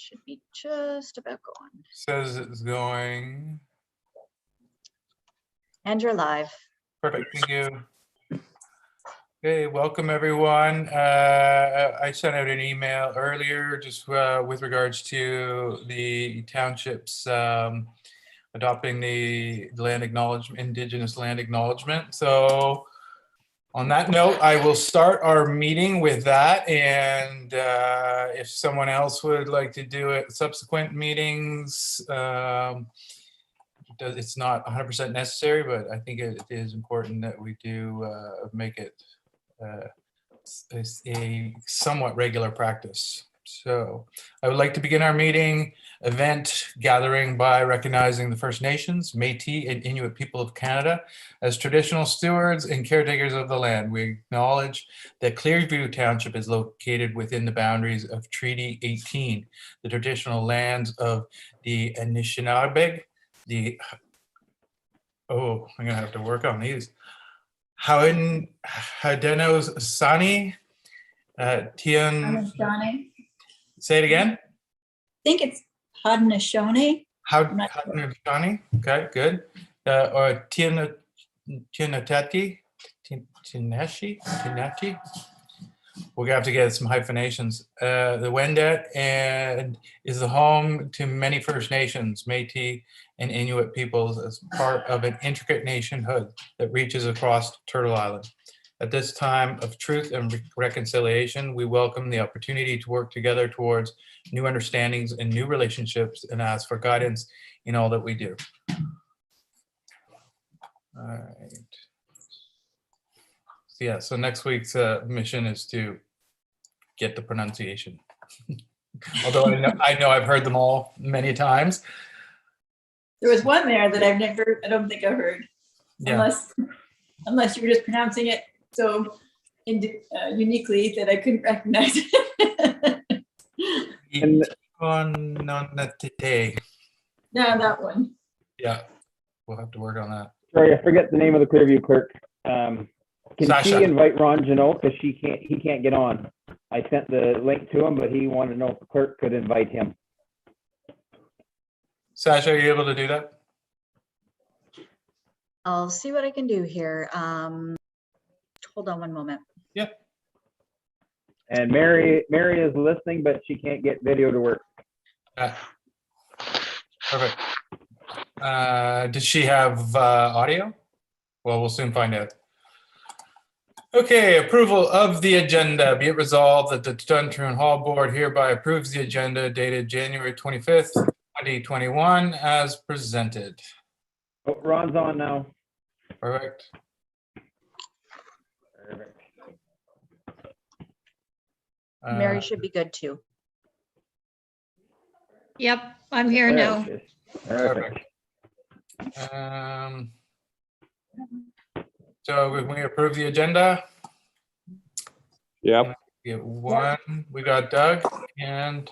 Should be just about going. Says it's going. And you're live. Perfect, thank you. Okay, welcome everyone. I sent out an email earlier just with regards to the townships adopting the land acknowledgement, Indigenous land acknowledgement. So on that note, I will start our meeting with that. And if someone else would like to do it subsequent meetings, it's not 100% necessary, but I think it is important that we do make it a somewhat regular practice. So I would like to begin our meeting event gathering by recognizing the First Nations, Métis, and Inuit people of Canada as traditional stewards and caretakers of the land. We acknowledge that Clearview Township is located within the boundaries of Treaty 18, the traditional lands of the Anishinaabe, I'm gonna have to work on these. Haudenosaunee, Haudenosaunee. Say it again. I think it's Haudenosaunee. Haudenosaunee. Okay, good. Or Tianatati, Tinachi. We're gonna have to get some hyphenations. The Wendat and is the home to many First Nations, Métis, and Inuit peoples as part of an intricate nationhood that reaches across Turtle Island. At this time of truth and reconciliation, we welcome the opportunity to work together towards new understandings and new relationships and ask for guidance in all that we do. All right. So yeah, so next week's mission is to get the pronunciation. Although I know I've heard them all many times. There was one there that I don't think I heard. Yeah. Unless you were just pronouncing it so uniquely that I couldn't recognize it. No, that one. Yeah, we'll have to work on that. Sorry, I forget the name of the Clearview clerk. Can Sasha. she invite Ron Janot because he can't get on? I sent the link to him, but he wanted to know if the clerk could invite him. Sasha, are you able to do that? I'll see what I can do here. Hold on one moment. Yep. And Mary is listening, but she can't get video to work. Perfect. Does she have audio? Well, we'll soon find out. Okay, approval of the agenda. Be it resolved that the Duntroon Hall Board hereby approves the agenda dated January 25th, 2021 as presented. Oh, Ron's on now. Perfect. Mary should be good too. Yep, I'm here now. Perfect. So we approve the agenda. Yep. Get one. We got Doug and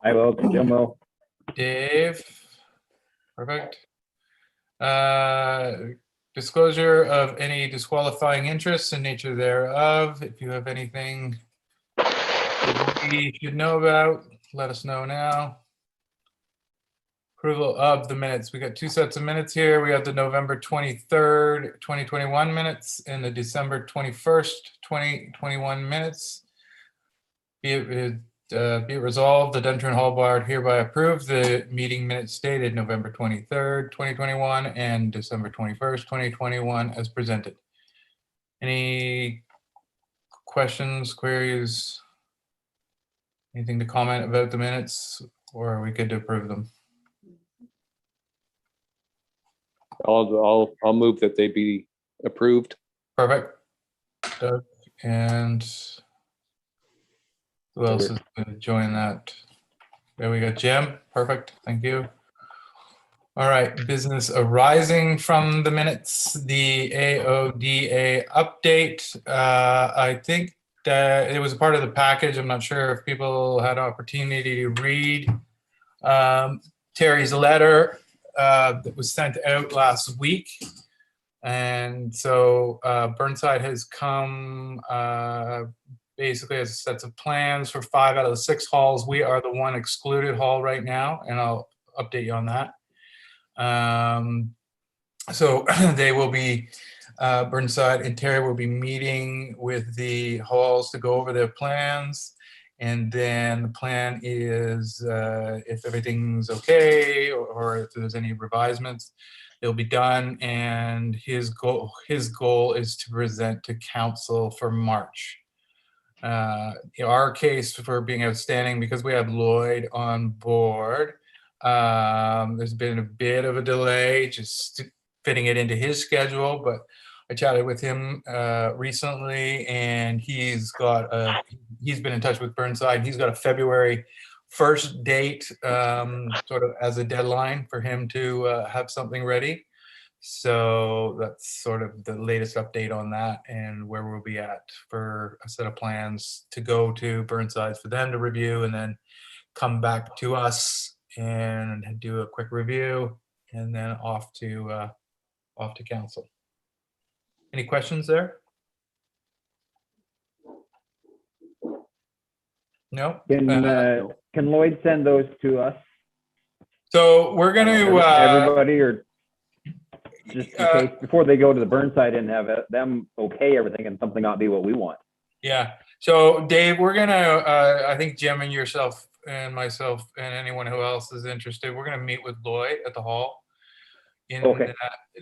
I will. Jim will. Dave. Perfect. Disclosure of any disqualifying interests and nature thereof. If you have anything that we should know about, let us know now. Approval of the minutes. We got two sets of minutes here. We have the November 23rd, 2021 minutes and the December 21st, 2021 minutes. Be it resolved, the Duntroon Hall Board hereby approve the meeting minutes dated November 23rd, 2021 and December 21st, 2021 as presented. Any questions, queries, anything to comment about the minutes, or are we good to approve them? I'll move that they be approved. Perfect. Doug, and who else is going to join that? There we go, Jim. Perfect. Thank you. All right. Business arising from the minutes, the AODA update. I think that it was a part of the package. I'm not sure if people had an opportunity to read Terry's letter that was sent out last week. And so Burnside has come basically has sets of plans for 5 out of the 6 halls. We are the one excluded hall right now, and I'll update you on that. So they will be, Burnside and Terry will be meeting with the halls to go over their plans. And then the plan is, if everything's okay, or if there's any revisements, they'll be done. And his goal is to present to council for March. Our case for being outstanding, because we have Lloyd on board, there's been a bit of a delay just fitting it into his schedule, but I chatted with him recently, and he's been in touch with Burnside. He's got a February 1st date, sort of as a deadline for him to have something ready. So that's sort of the latest update on that, and where we'll be at for a set of plans to go to Burnside for them to review, and then come back to us and do a quick review, and then off to council. Any questions there? No? Can Lloyd send those to us? So we're going to, everybody, or just in case, before they go to the Burnside and have them okay everything and something not be what we want. yeah. So Dave, we're going to, I think Jim and yourself and myself and anyone who else is interested, we're going to meet with Lloyd at the hall in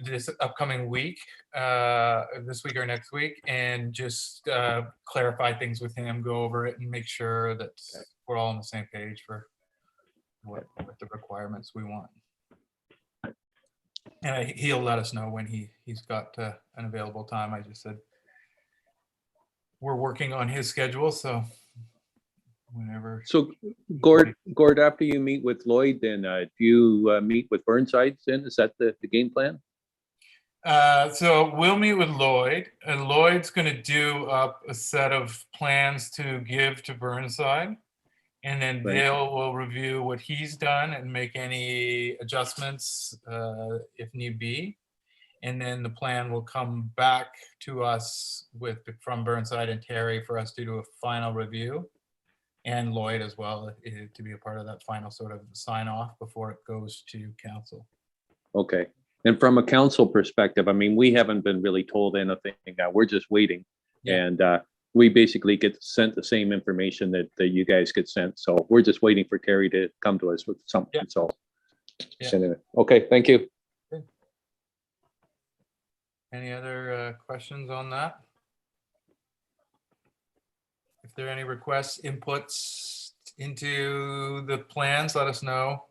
this upcoming week, this week or next week, and just clarify things with him, go over it, and make sure that we're all on the same page for what the requirements we want. And he'll let us know when he's got an available time. I just said we're working on his schedule, so whenever. So Gord, after you meet with Lloyd, then do you meet with Burnside then? Is that the game plan? So we'll meet with Lloyd, and Lloyd's going to do up a set of plans to give to Burnside, and then Right. will review what he's done and make any adjustments if need be. And then the plan will come back to us from Burnside and Terry for us to do a final review, and Lloyd as well to be a part of that final sort of sign off before it goes to council. Okay. And from a council perspective, I mean, we haven't been really told anything. We're just waiting. Yeah. And we basically get sent the same information that you guys get sent. So we're just waiting for Terry to come to us with something. Yeah. So, Yeah. anyway. Okay, thank you. Any other questions on that? If there are any requests, inputs into the plans, let us know.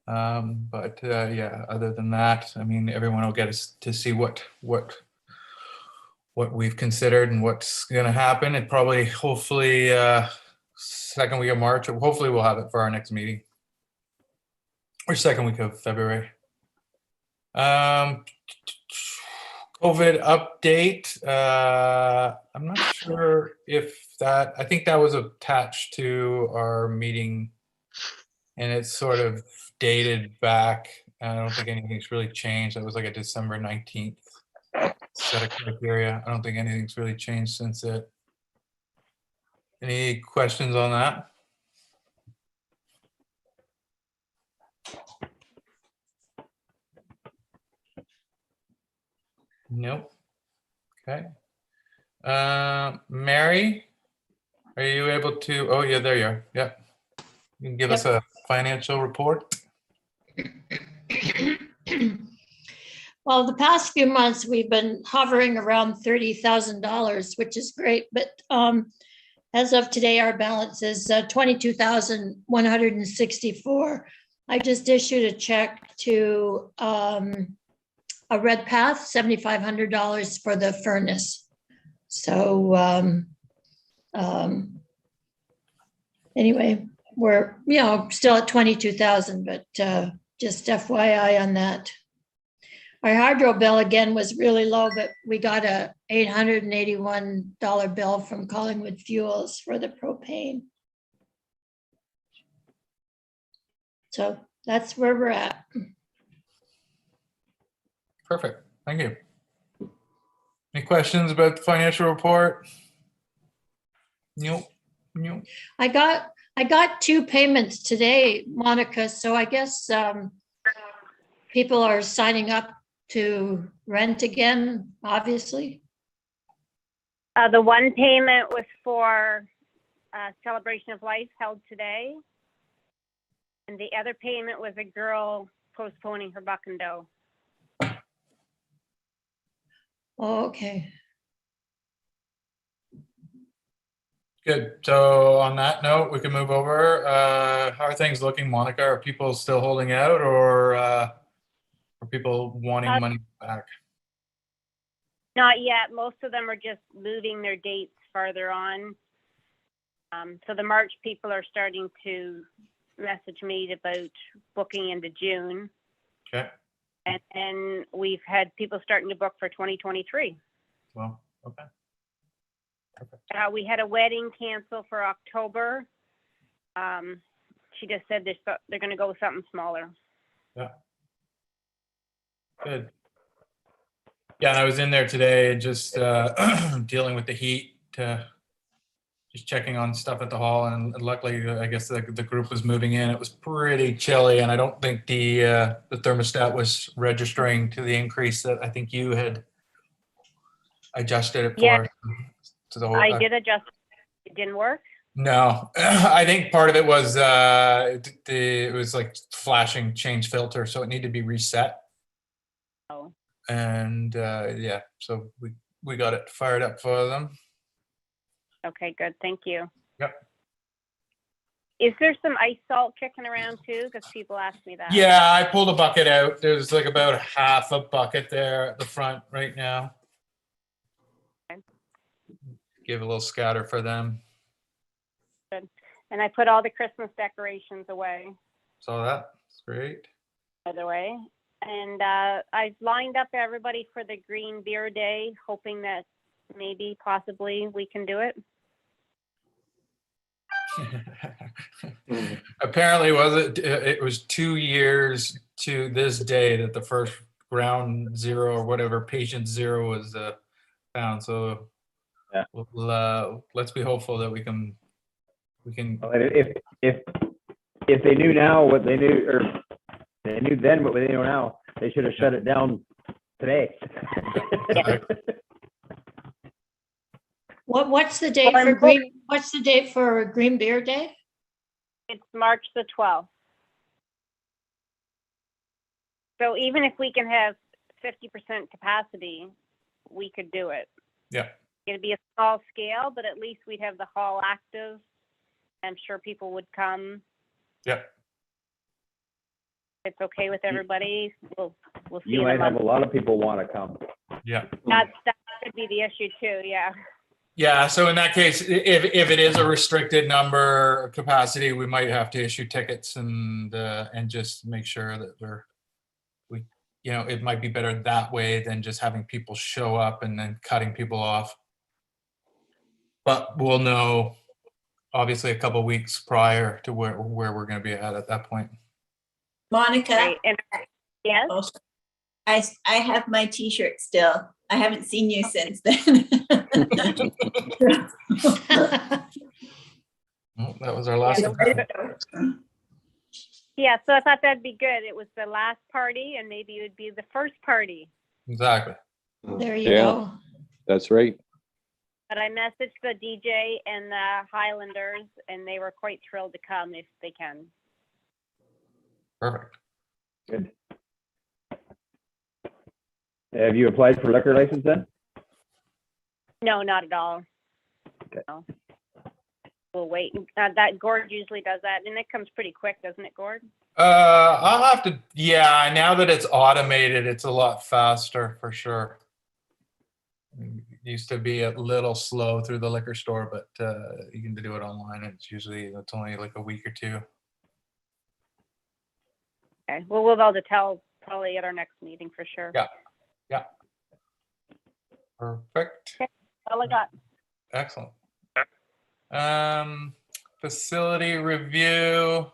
But yeah, other than that, I mean, everyone will get to see what we've considered and what's going to happen. It probably, hopefully, second week of March, or hopefully we'll have it for our next meeting, or second week of February. COVID update. I'm not sure if I think that was attached to our meeting, and it's sort of dated back. I don't think anything's really changed. That was like a December 19th set of criteria. I don't think anything's really changed since it. Any questions on that? Nope. Okay. Mary, are you able to? Oh, yeah, there you are. Yep. You can give us a financial report. Well, the past few months, we've been hovering around $30,000, which is great. But as of today, our balance is $22,164. I just issued a check to a Red Path, $7,500 for the furnace. So anyway, we're still at 22,000, but just FYI on that. Our hydro bill again was really low, but we got a $881 bill from Collingwood Fuels for the propane. So that's where we're at. Perfect. Thank you. Any questions about the financial report? Nope. Nope. I got 2 payments today, Monica, so I guess people are signing up to rent again, obviously. The one payment was for Celebration of Life held today. And the other payment was a girl postponing her buck and doe. Oh, okay. Good. So on that note, we can move over. How are things looking, Monica? Are people still holding out, or are people wanting money back? Not yet. Most of them are just moving their dates farther on. So the March people are starting to message me about booking into June. Okay. And we've had people starting to book for 2023. Well, okay. We had a wedding cancel for October. She just said they're going to go with something smaller. Yeah. Good. Yeah, and I was in there today just dealing with the heat, just checking on stuff at the hall, and luckily, I guess the group was moving in. It was pretty chilly, and I don't think the thermostat was registering to the increase that I think you had adjusted it for. Yeah. To the whole, I did adjust. It didn't work. No, I think part of it was it was like flashing change filter, so it needed to be reset. Oh. And yeah, so we got it fired up for them. Okay, good. Thank you. Yep. Is there some ice salt kicking around too? Because people ask me that. Yeah, I pulled a bucket out. There's like about half a bucket there at the front right now. Okay. Give a little scatter for them. Good. And I put all the Christmas decorations away, Saw that. It's great. by the way. And I've lined up everybody for the Green Beer Day, hoping that maybe, possibly, we can do it. Apparently, it was 2 years to this day that the first ground zero or whatever patient zero was found. So Yeah. let's be hopeful that we can. Well, if they knew now what they knew, or they knew then what they know now, they should have shut it down today. What's the date Well, for I'm Green, what's the date for Green Beer Day? It's March the 12th. So even if we can have 50% capacity, we could do it. Yeah. It'd be a small scale, but at least we'd have the hall active. I'm sure people would come. Yeah. It's okay with everybody. We'll see. You in a might have month. a lot of people want to come. Yeah. That could be the issue too. Yeah. Yeah. So in that case, if it is a restricted number capacity, we might have to issue tickets and just make sure that we it might be better that way than just having people show up and then cutting people off. But we'll know obviously a couple of weeks prior to where we're going to be at that point. Monica, Right. And yes. oh, I have my T-shirt still. I haven't seen you since then. Well, that was our last. Yeah. So I thought that'd be good. It was the last party, and maybe it would be the first party. Exactly. There you Yeah. go. That's right. But I messaged the DJ and the Highlanders, and they were quite thrilled to come if they can. Perfect. Good. Have you applied for liquor license then? No, not at all. Okay. No. We'll wait. That Gord usually does that, and it comes pretty quick, doesn't it, Gord? I'll have to. Yeah. Now that it's automated, it's a lot faster for sure. It used to be a little slow through the liquor store, but you can do it online. It's only like a week or two. Okay. Well, we'll be able to tell probably at our next meeting for sure. Yeah. Yeah. Perfect. All I got. Excellent. Facility review.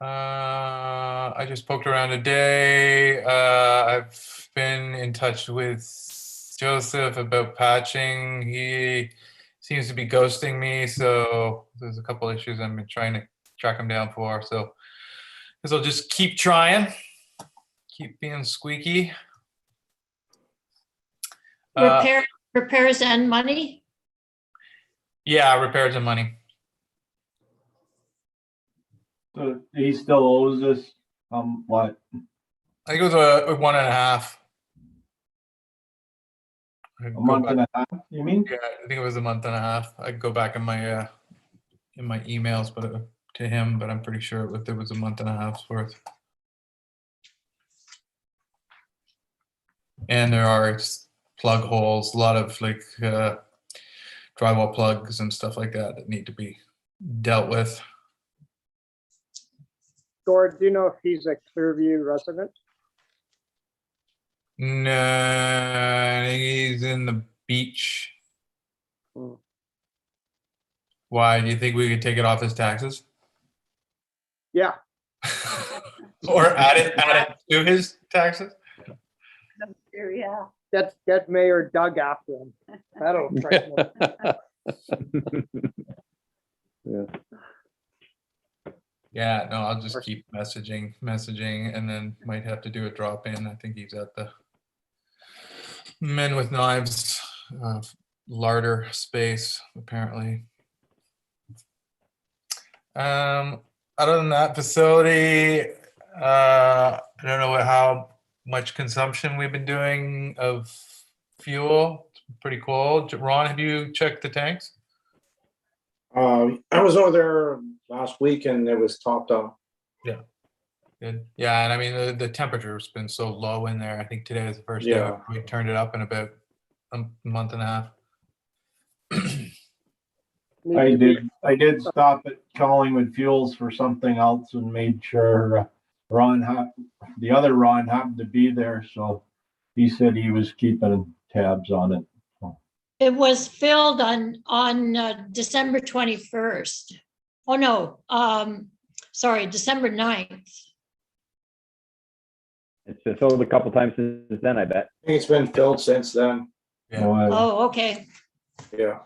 I just poked around today. I've been in touch with Joseph about patching. He seems to be ghosting me, so there's a couple issues I've been trying to track him down for. So guess I'll just keep trying, keep being squeaky. Repairs and money? Yeah, repairs and money. So he still owes us, what? I think it was a 1.5. A month and a half, you mean? Yeah, I think it was a month and a half. I could go back in my emails, but to him, but I'm pretty sure it was a month and a half's worth. And there are plug holes, a lot of like drywall plugs and stuff like that that need to be dealt with. Gord, do you know if he's a Clearview resident? No, I think he's in the beach. Hmm. Why? Do you think we could take it off his taxes? Yeah, Or add it to his taxes? Yeah. get Mayor Doug after him. That'll frighten him. Yeah. Yeah, no, I'll just keep messaging, and then might have to do a drop in. I think he's at the Men with Knives larder space, apparently. Other than that facility, I don't know how much consumption we've been doing of fuel. It's pretty cold. Ron, have you checked the tanks? I was over there last week and it was topped up. Good. Yeah, and I mean the temperature's been so low in there. I think today is the first day Yeah. we turned it up in about a month and a half. I did stop at Collingwood Fuels for something else and made sure the other Ron happened to be there, so he said he was keeping tabs on it. It was filled on December 21st. Oh, no, sorry, December 9th. It's been sold a couple times since then, I bet. I think it's been filled since then. Yeah. So, Oh, okay. Yeah.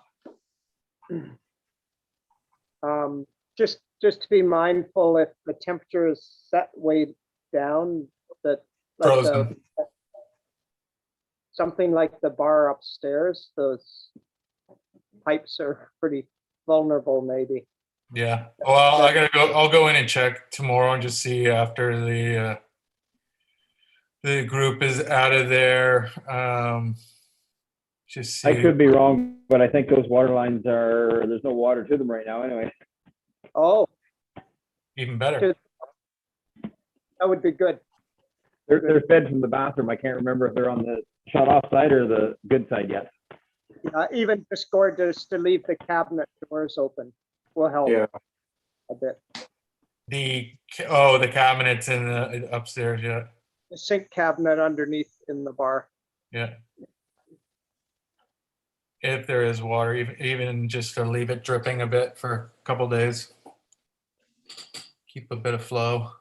Just to be mindful, if the temperature is set way down, that like Frozen. something like the bar upstairs, those pipes are pretty vulnerable, maybe. Yeah. Well, I'll go in and check tomorrow and just see after the group is out of there. Just see. I could be wrong, but I think those water lines there's no water to them right now anyway. Oh, Even better. that would be good. They're fed from the bathroom. I can't remember if they're on the shut off side or the good side yet. Even just to leave the cabinet doors open will help Yeah. a bit. The cabinets in the upstairs. Yeah. The sink cabinet underneath in the bar. Yeah. If there is water, even just to leave it dripping a bit for a couple days. Keep a bit of flow.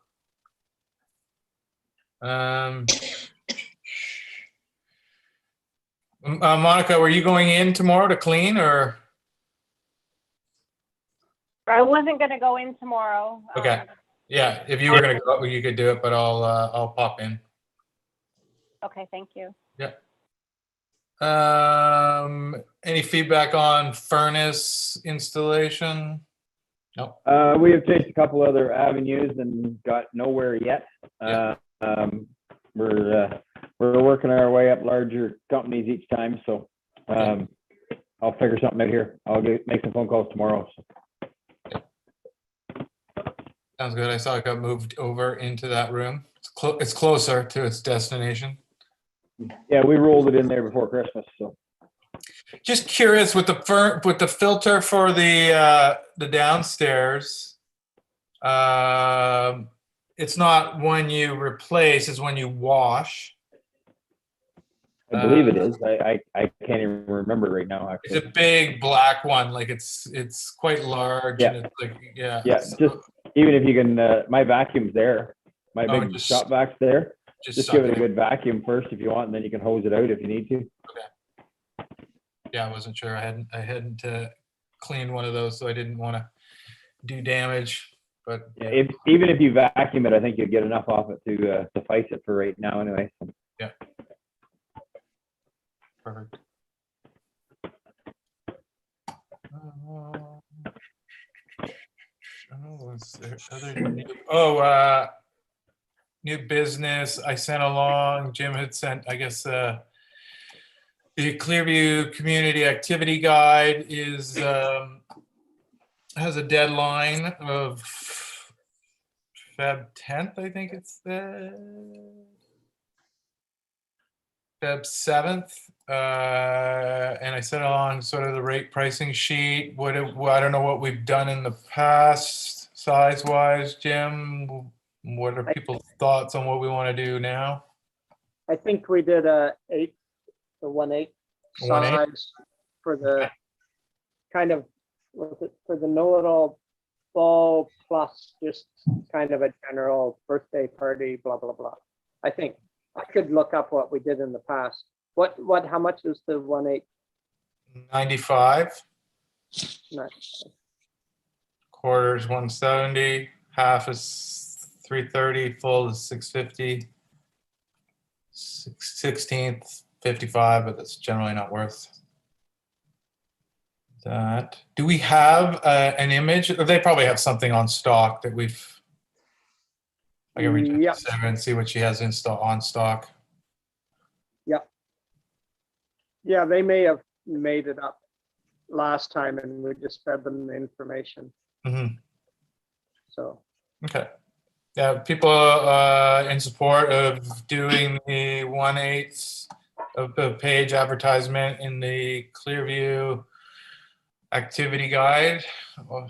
Monica, were you going in tomorrow to clean or? I wasn't gonna go in tomorrow. Okay. Yeah, if you were gonna go, you could do it, but I'll pop in. Okay, thank you. Yeah. Any feedback on furnace installation? No. We have chased a couple other avenues and got nowhere yet. Yeah. We're working our way up larger companies each time, so I'll figure something out here. I'll make some phone calls tomorrow. So. Sounds good. I saw it got moved over into that room. It's closer to its destination. Yeah, we rolled it in there before Christmas. So Just curious with the filter for the downstairs. It's not one you replace; it's one you wash. I believe it is. I can't even remember right now. Actually, It's a big black one. Like it's quite large. Yeah. And it's like yeah. yeah. Just even if you can, my vacuum's there. My Oh, big just- shop vac's there. Just suck give it a in. good vacuum first if you want, and then you can hose it out if you need to. Yeah, I wasn't sure. I hadn't cleaned one of those, so I didn't want to do damage. But Yeah, even if you vacuum it, I think you'll get enough off it to suffice it for right now anyway. So. yeah, perfect. Was there other new business I sent along? Jim had sent, I guess, the Clearview Community Activity Guide has a deadline of Feb 10th, I think it's Feb 7th. And I sent along sort of the rate pricing sheet. I don't know what we've done in the past size-wise, Jim. What are people's thoughts on what we want to do now? I think we did the 1/8 size for the kind of, was it for the know-it-all ball plus just kind of a general birthday party, blah, blah, blah. I think I could look up what we did in the past. How much is the 1/8? 95. Nice. Quarters 170. Half is 330. Full is 650. 16th 55, but that's generally not worth that. Do we have an image? They probably have something on stock that we've. I can reach out to Sarah and see what she has on stock. Yeah, they may have made it up last time and we just fed them the information. Mm-hmm. So. Okay. Yeah, people in support of doing the 1/8 of the page advertisement in the Clearview activity guide. All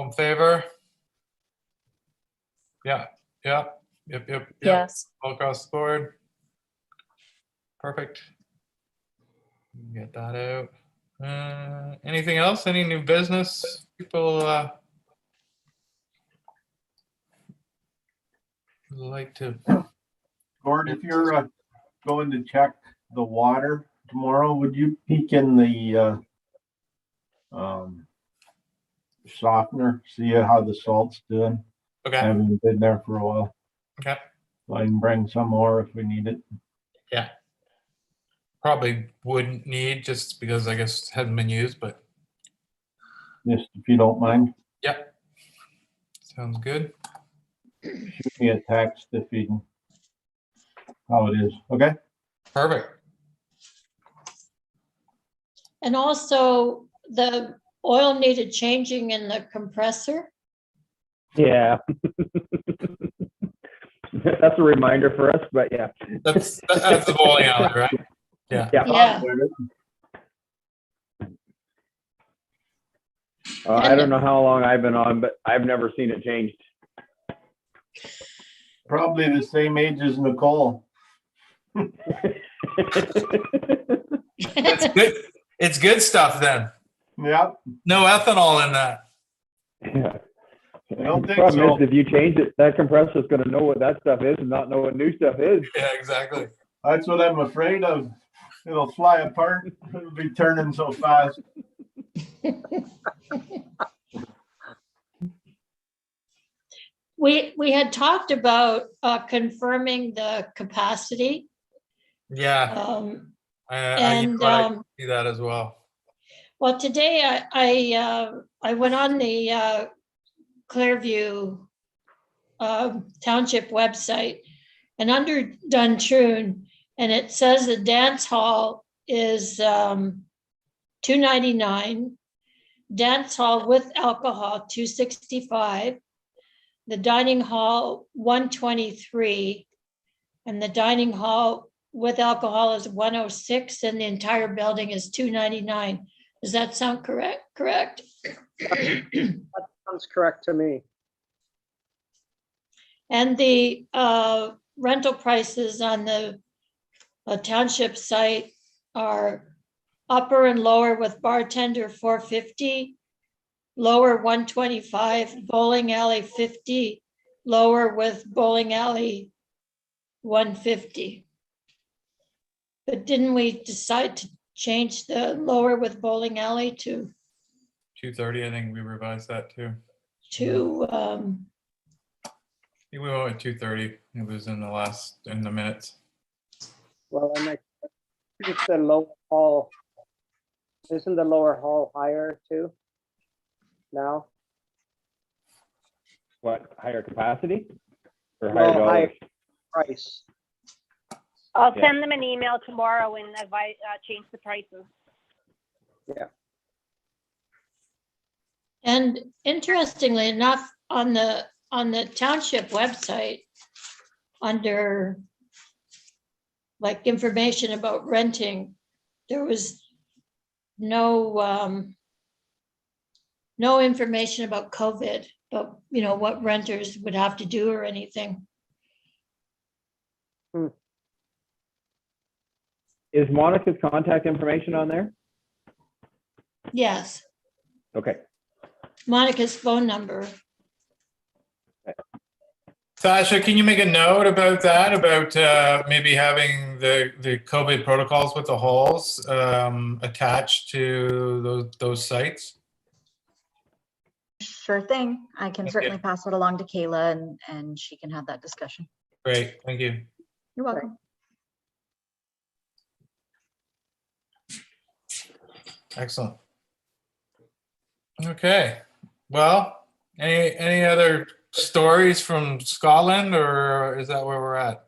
in favor? Yeah. Yep. Yes. All across the board. Perfect. Get that out. Anything else? Any new business? People like to. Gord, if you're going to check the water tomorrow, would you peek in the softener, see how the salt's doing? Okay. I haven't been there for a while. Okay. So I can bring some more if we need it. Yeah. Probably wouldn't need, just because I guess it hasn't been used, but. Just if you don't mind. Yep. Sounds good. Shoot me a text if you can, how it is. Okay. Perfect. And also the oil needed changing in the compressor. Yeah. That's a reminder for us, but yeah. That's the bowling alley, right? Yeah. Yeah. I don't know how long I've been on, but I've never seen it changed. Probably the same age as Nicole. It's good. It's good stuff then. Yep. No ethanol in that. Yeah. I don't think Problem so. is, if you change it, that compressor is going to know what that stuff is and not know what new stuff is. Yeah, exactly. That's what I'm afraid of. It'll fly apart. It'll be turning so fast. We had talked about confirming the capacity. Yeah. I see that as well. Well, today I went on the Clearview Township website and under Duntroon, and it says the dance hall is $299, dance hall with alcohol $265, the dining hall $123, and the dining hall with alcohol is $106, and the entire building is $299. Does that sound correct? That sounds correct to me. And the rental prices on the township site are upper and lower with bartender $450, lower $125, bowling alley $50, lower with bowling alley $150. But didn't we decide to change the lower with bowling alley to, 2:30, I think we revised that too. to, I think we went with 2:30. It was in the minutes. Well, and I think the lower hall, isn't the lower hall higher too? Now? What, higher capacity? Or higher Well, dollars? higher price. I'll Yeah. send them an email tomorrow and advise, change the prices. Yeah. and interestingly enough, on the township website, under like information about renting, there was no information about COVID, but what renters would have to do or anything. Is Monica's contact information on there? Yes, Okay. Monica's phone number. Sasha, can you make a note about that, about maybe having the COVID protocols with the halls attached to those sites? Sure thing. I can Thank certainly you. pass it along to Kayla and she can have that discussion. Great, thank you. You're welcome. Excellent. Okay, well, any other stories from Scotland, or is that where we're at?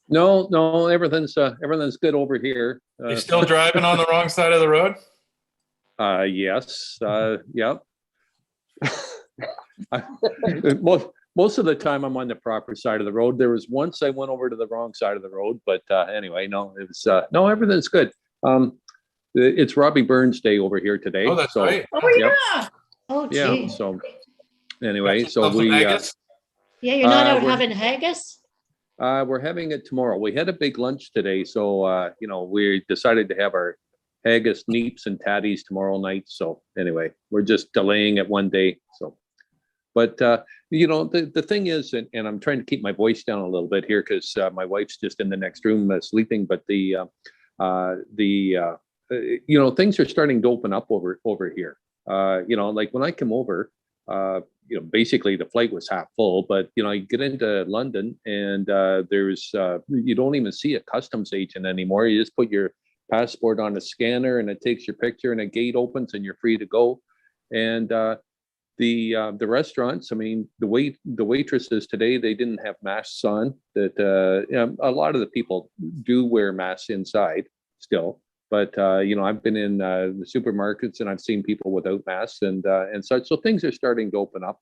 No, everything's good over here. You still driving on the wrong side of the road? Yes, yeah. Most of the time I'm on the proper side of the road. There was once I went over to the wrong side of the road, but anyway, no, it was no, everything's good. It's Robbie Burns Day over here today. Oh, that's right. Oh, Yep. yeah. Oh, Yeah, gee. so anyway, Got so yourself some we haggis? Yeah, you're not out we're- having haggis? we're having it tomorrow. We had a big lunch today, so we decided to have our haggis, neeps, and tatties tomorrow night. So anyway, we're just delaying it one day. So, but the thing is, and I'm trying to keep my voice down a little bit here because my wife's just in the next room sleeping. But things are starting to open up over here. Like when I come over, basically the flight was half full, but you get into London and there's you don't even see a customs agent anymore. You just put your passport on a scanner and it takes your picture and a gate opens and you're free to go. And the restaurants, I mean, the waitresses today, they didn't have masks on. That a lot of the people do wear masks inside still. But I've been in the supermarkets and I've seen people without masks and such. So things are starting to open up.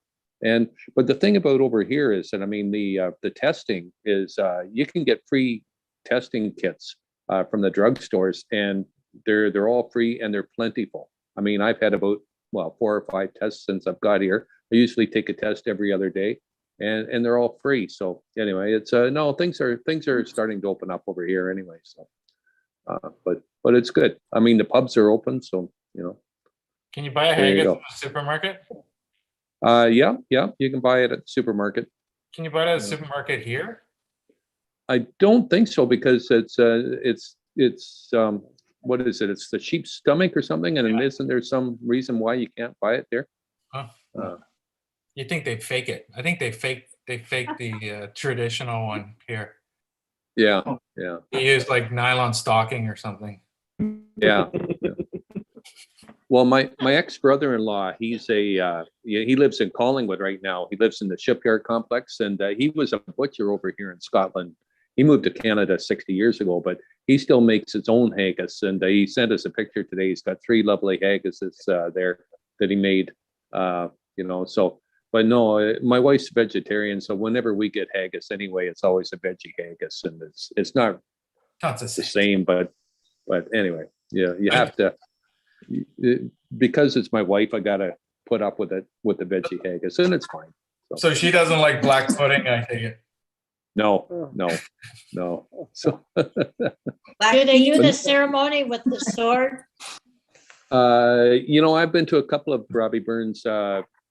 But the thing about over here is that, I mean, the testing is you can get free testing kits from the drugstores, and they're all free and they're plentiful. I mean, I've had about 4 or 5 tests since I've got here. I usually take a test every other day, and they're all free. So anyway, it's no, things are starting to open up over here anyway. So. But it's good. I mean, the pubs are open, so Can you buy a There you haggis go. at the supermarket? Yeah, you can buy it at the supermarket. Can you buy it at a supermarket here? I don't think so because it's what is it? It's the sheep's stomach or something, and isn't there some reason why you can't buy it there? Huh. You think they fake it? I think they fake the traditional one here. Yeah. You use like nylon stocking or something. Yeah. Well, my ex-brother-in-law, he lives in Collingwood right now. He lives in the shipyard complex, and he was a butcher over here in Scotland. He moved to Canada 60 years ago, but he still makes his own haggis. And he sent us a picture today. He's got 3 lovely haggises there that he made. So. But no, my wife's vegetarian, so whenever we get haggis anyway, it's always a veggie haggis, and it's not Not the same, but anyway, yeah, you have to, because it's my wife, I gotta put up with it with the veggie haggis, and it's fine. So she doesn't like black pudding, I take it. No. So Do they do the ceremony with the sword? I've been to a couple of Robbie Burns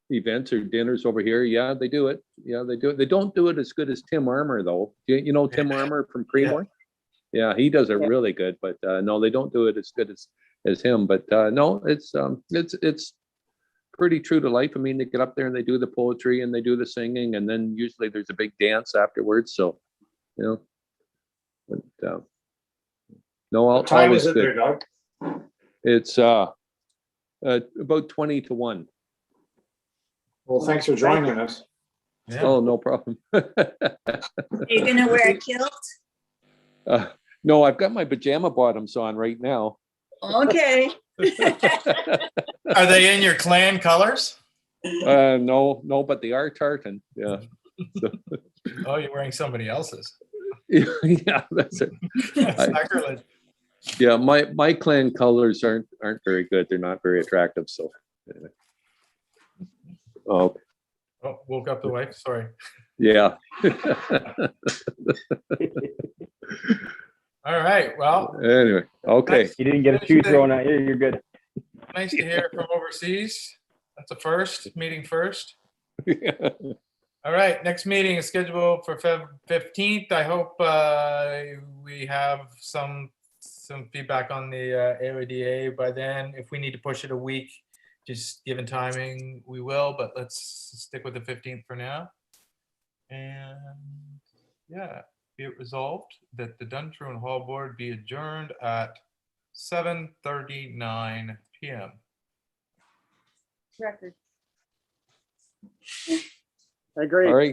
events or dinners over here. Yeah, they do it. Yeah, they do it. They don't do it as good as Tim Armour though. You know Tim Armour from Creemore? Yeah, he does it Yeah. really good, but no, they don't do it as good as him. But no, it's pretty true to life. I mean, they get up there and they do the poetry and they do the singing, and then usually there's a big dance afterwards. So, you know, but no, What time always is it good. there, Doug? It's about 20 to 1. Well, thanks for joining us. Yeah. Oh, no problem. Are you gonna wear a kilt? No, I've got my pajama bottoms on right now. Okay. Are they in your clan colors? No, but they are tartan. Yeah. So, Oh, you're wearing somebody else's. yeah, that's it. Sacrilege. Yeah, my clan colors aren't very good. They're not very attractive. So, anyway. Oh, Oh, woke up the wife. Sorry. yeah. All right. Well, Anyway, okay. You didn't get a shoe thrown at you, you're good. nice to hear from overseas. That's a first, meeting first. All right, next meeting is scheduled for Feb 15th. I hope we have some feedback on the AODA by then. If we need to push it a week, just given timing, we will, but let's stick with the 15th for now. And yeah, be it resolved that the Duntroon Hall Board be adjourned at 7:39 p.m. Record. I agree. All right.